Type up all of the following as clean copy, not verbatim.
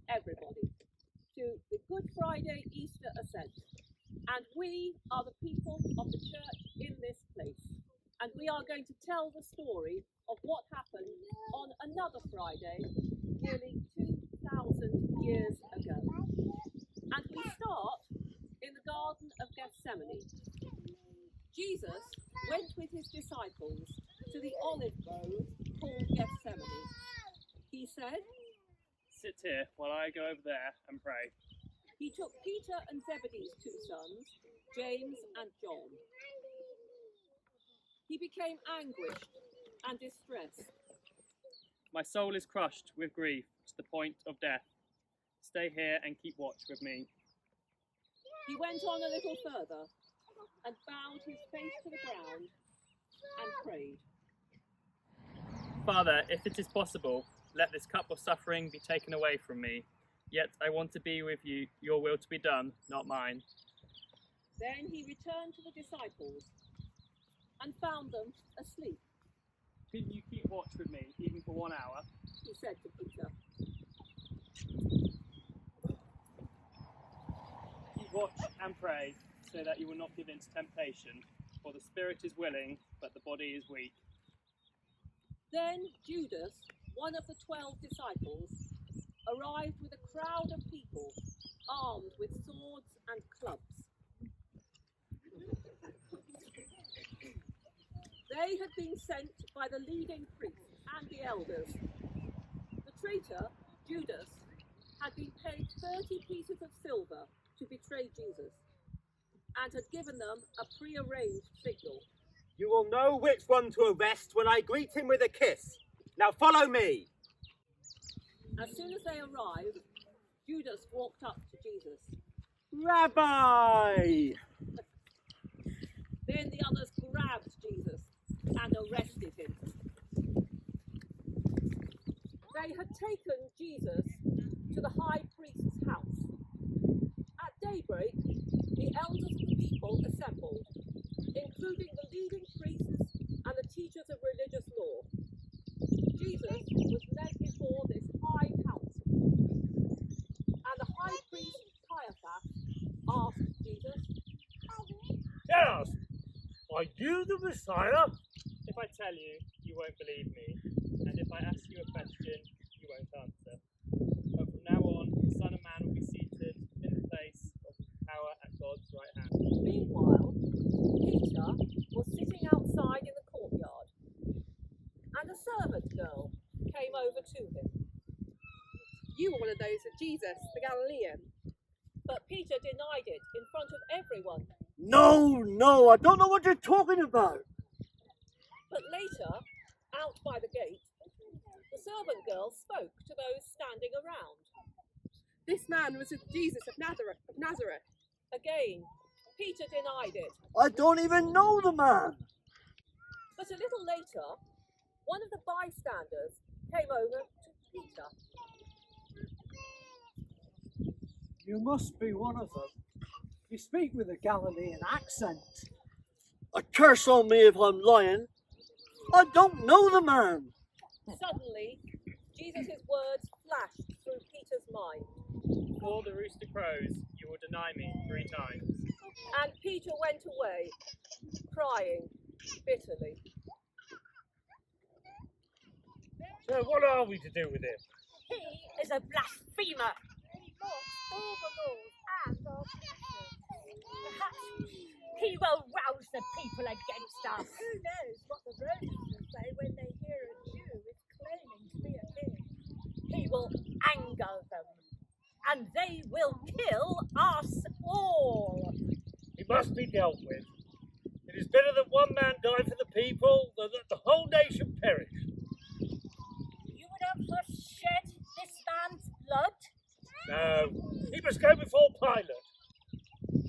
everybody, to the Good Friday Easter Ascent. And we are the people of the church in this place. And we are going to tell the story of what happened on another Friday, nearly 2,000 years ago. And we start in the Garden of Gethsemane. Jesus went with his disciples to the olive grove called Gethsemane. He said, "Sit here while I go over there and pray." He took Peter and Zebedee's two sons, James and John. He became anguished and distressed. "My soul is crushed with grief to the point of death. Stay here and keep watch with me." He went on a little further and bowed his face to the ground and prayed. "Father, if it is possible, let this cup of suffering be taken away from me. Yet I want to be with you, your will to be done, not mine." Then he returned to the disciples and found them asleep. "Can you keep watch with me, even for 1 hour?" He said to Peter. "Keep watch and pray, so that you will not give in to temptation. For the spirit is willing, but the body is weak." Then Judas, one of the 12 disciples, arrived with a crowd of people armed with swords and clubs. They had been sent by the leading priests and the elders. The traitor, Judas, had been paid 30 pieces of silver to betray Jesus and had given them a prearranged signal. "You will know which one to arrest when I greet him with a kiss. Now follow me." As soon as they arrived, Judas walked up to Jesus. "Rabbi!" Then the others grabbed Jesus and arrested him. They had taken Jesus to the high priest's house. At daybreak, the elders of the people assembled, including the leading priests and the teachers of religious law. Jesus was led before this high council, and the high priest Caiaphas asked Jesus, "Tell us, are you the Messiah?" "If I tell you, you won't believe me, and if I ask you a question, you won't answer. But from now on, the Son of Man will be seated in the place of power at God's right hand." Meanwhile, Peter was sitting outside in the courtyard, and a servant girl came over to him. "You were one of those of Jesus, the Galilean." But Peter denied it in front of everyone. No, I don't know what you're talking about." But later, out by the gate, the servant girl spoke to those standing around. "This man was Jesus of Nazareth." Again, Peter denied it. "I don't even know the man." But a little later, one of the bystanders came over to Peter. "You must be one of them. You speak with a Galilean accent." "A curse on me if I'm lying. I don't know the man." Suddenly, Jesus' words flashed through Peter's mind. "Before the rooster crows, you will deny me 3 times." And Peter went away, crying bitterly. "So what are we to do with him?" "He is a blasphemer. He mocks all the laws and our traditions. Perhaps he will rouse the people against us." "Who knows what the Romans will say when they hear a Jew is claiming to be a king?" "He will anger them, and they will kill us all." "He must be dealt with. It is better that one man die for the people than that the whole nation perish." "You would have us shed this man's blood?" "No, he must go before Pilate."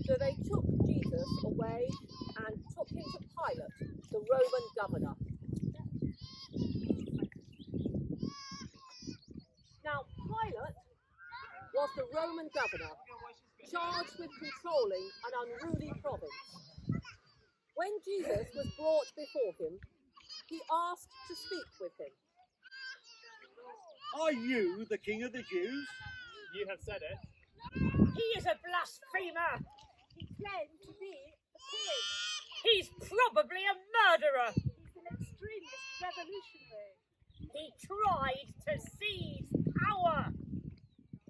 So they took Jesus away and took him to Pilate, the Roman governor. Now, Pilate was the Roman governor, charged with controlling an unruly province. When Jesus was brought before him, he asked to speak with him. "Are you the King of the Jews?" You have said it. He is a blasphemer. He claimed to be a king. He's probably a murderer. He's an extremist revolutionary. He tried to seize power.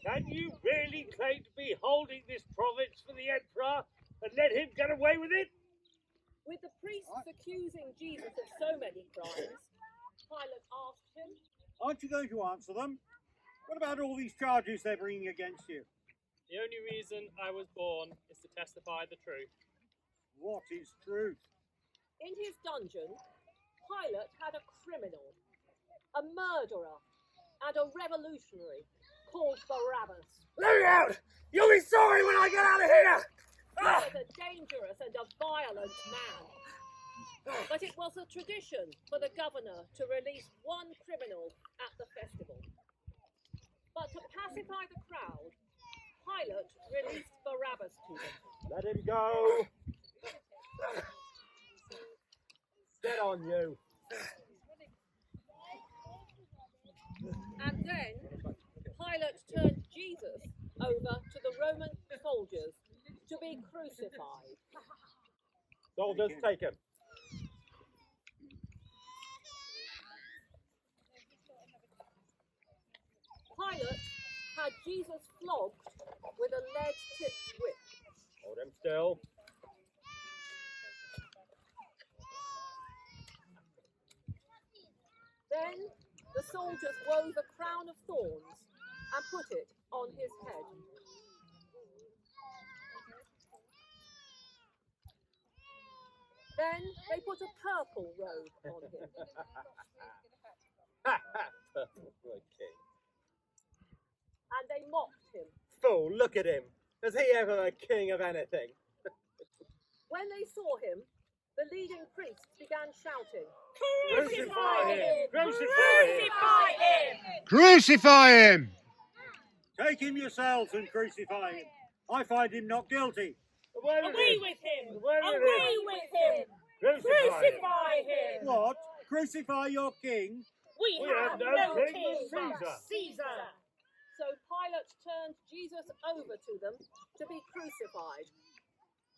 Can you really claim to be holding this province for the emperor and let him get away with it? With the priests accusing Jesus of so many crimes, Pilate asked him, Aren't you going to answer them? What about all these charges they're bringing against you? The only reason I was born is to testify the truth. What is truth? in his dungeon, Pilate had a criminal, a murderer, and a revolutionary called Barabbas. Let me out! You'll be sorry when I get out of here! He was a dangerous and a violent man. But it was a tradition for the governor to release one criminal at the festival. But to pacify the crowd, Pilate released Barabbas to them. Let him go. Get on, you. And then Pilate turned Jesus over to the Roman soldiers to be crucified. Soldiers, take him. Pilate had Jesus flogged with a lead-tipped whip. Hold him still. Then the soldiers wove a crown of thorns and put it on his head. Then they put a purple robe on him. And they mocked him. Fool, look at him. Was he ever a king of anything? When they saw him, the leading priests began shouting, Crucify him! Crucify him! Crucify him! Take him yourselves and crucify him. I find him not guilty. Away with Away him! with him! Away with Away him! with him! Crucify him! Crucify him! What? Crucify your king? We We have have no no king king but but Caesar. So Pilate turned Jesus over to them to be crucified,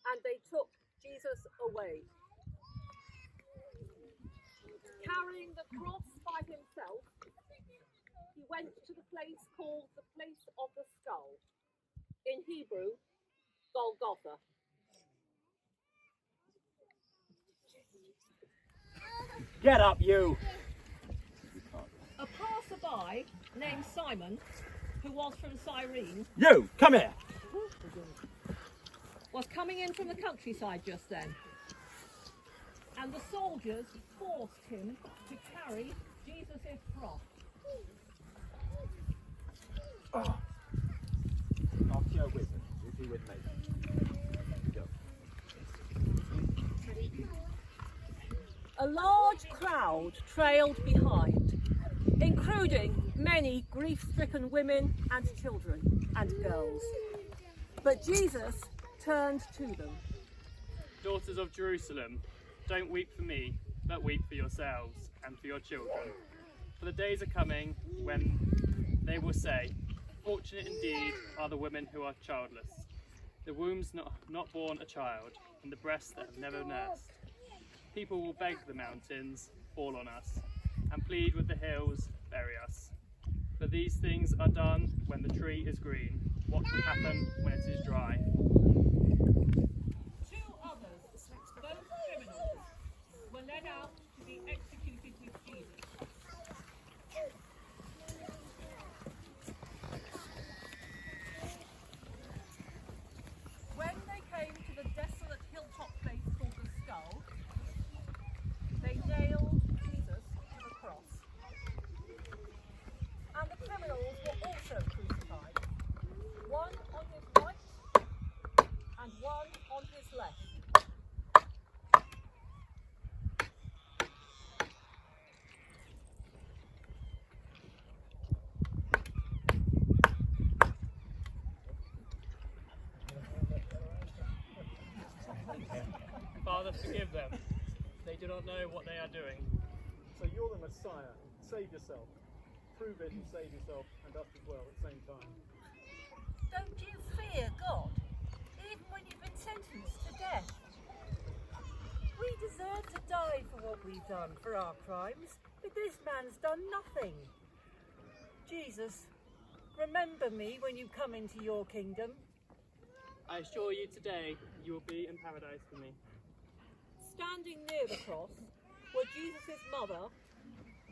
and they took Jesus away. Carrying the cross by himself, he went to the place called the Place of the Skull, in Hebrew, Golgotha. Get up, you. A passerby named Simon, who was from Cyrene, You, come here. was coming in from the countryside just then. And the soldiers forced him to carry Jesus' cross. Off your with him. You be with me. Go. A large crowd trailed behind, including many grief-stricken women and children and girls. But Jesus turned to them. Daughters of Jerusalem, don't weep for me, but weep for yourselves and for your children. For the days are coming when they will say, fortunate indeed are the women who are childless, the wombs not born a child, and the breasts that have never nursed. People will beg the mountains, fall on us, and plead with the hills, bury us. But these things are done when the tree is green. What will happen when it is dry? Two others, both criminals, were led out to be executed with Jesus. When they came to the desolate hilltop place called the Skull, they nailed Jesus to the cross. And the criminals were also crucified, one on his right and one on his left. Father, forgive them. They do not know what they are doing. So you're the Messiah. Save yourself. Prove it and save yourself and us as well at the same time. Don't you fear God, even when you've been sentenced to death? We deserve to die for what we've done, for our crimes, but this man's done nothing. Jesus, remember me when you come into your kingdom. I assure you today you will be in paradise with me. Standing near the cross were Jesus' mother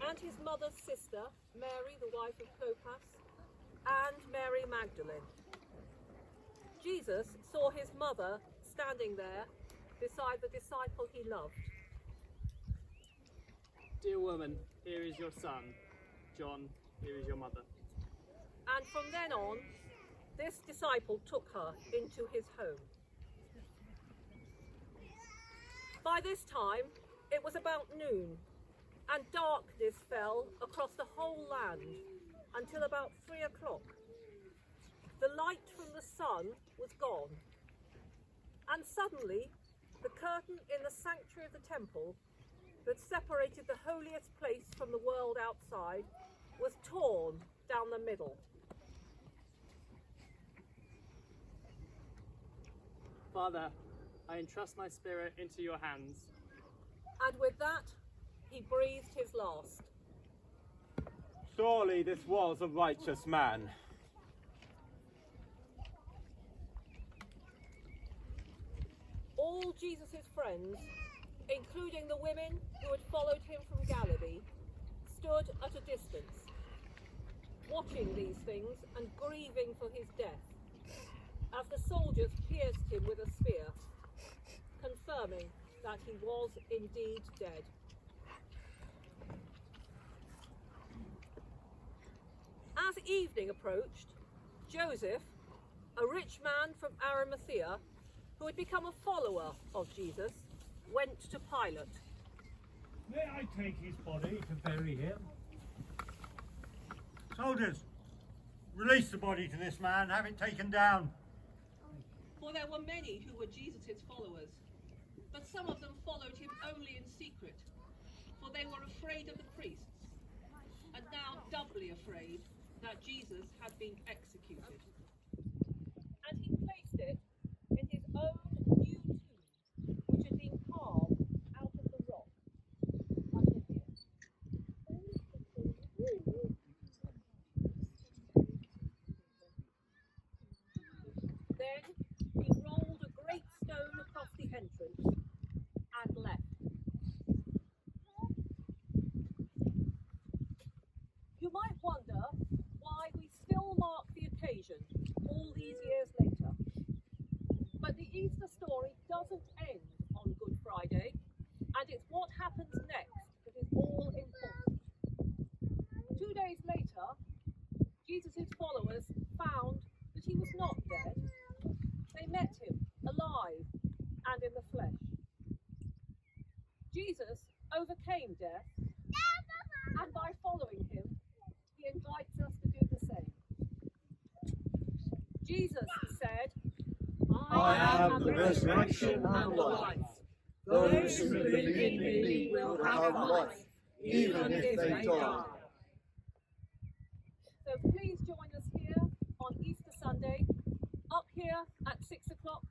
and his mother's sister, Mary, the wife of Clopas, and Mary Magdalene. Jesus saw his mother standing there beside the disciple he loved. Dear woman, here is your son. John, here is your mother. And from then on, this disciple took her into his home. By this time, it was about noon, and darkness fell across the whole land until about 3 o'clock. The light from the sun was gone, and suddenly the curtain in the sanctuary of the temple that separated the holiest place from the world outside was torn down the middle. Father, I entrust my spirit into your hands. And with that, he breathed his last. Surely this was a righteous man. All Jesus' friends, including the women who had followed him from Galilee, stood at a distance, watching these things and grieving for his death, as the soldiers pierced him with a spear, confirming that he was indeed dead. As evening approached, Joseph, a rich man from Arimathea, who had become a follower of Jesus, went to Pilate. May I take his body to bury him? Soldiers, release the body to this man, have it taken down. For there were many who were Jesus' followers, but some of them followed him only in secret, for they were afraid of the priests, and now doubly afraid that Jesus had been executed. And he placed it in his own new tomb, which had been carved out of the rock under here. Then he rolled a great stone across the entrance and left. You might wonder why we still mark the occasion all these years later. But the Easter story doesn't end on Good Friday, and it's what happens next that is all important. 2 days later, Jesus' followers found that he was not dead. They met him alive and in the flesh. Jesus overcame death, and by following him, he invites us to do the same. Jesus said, I am the resurrection and the life. Those who believe in me will have life, even if they die. So please join us here on Easter Sunday, up here at 6 o'clock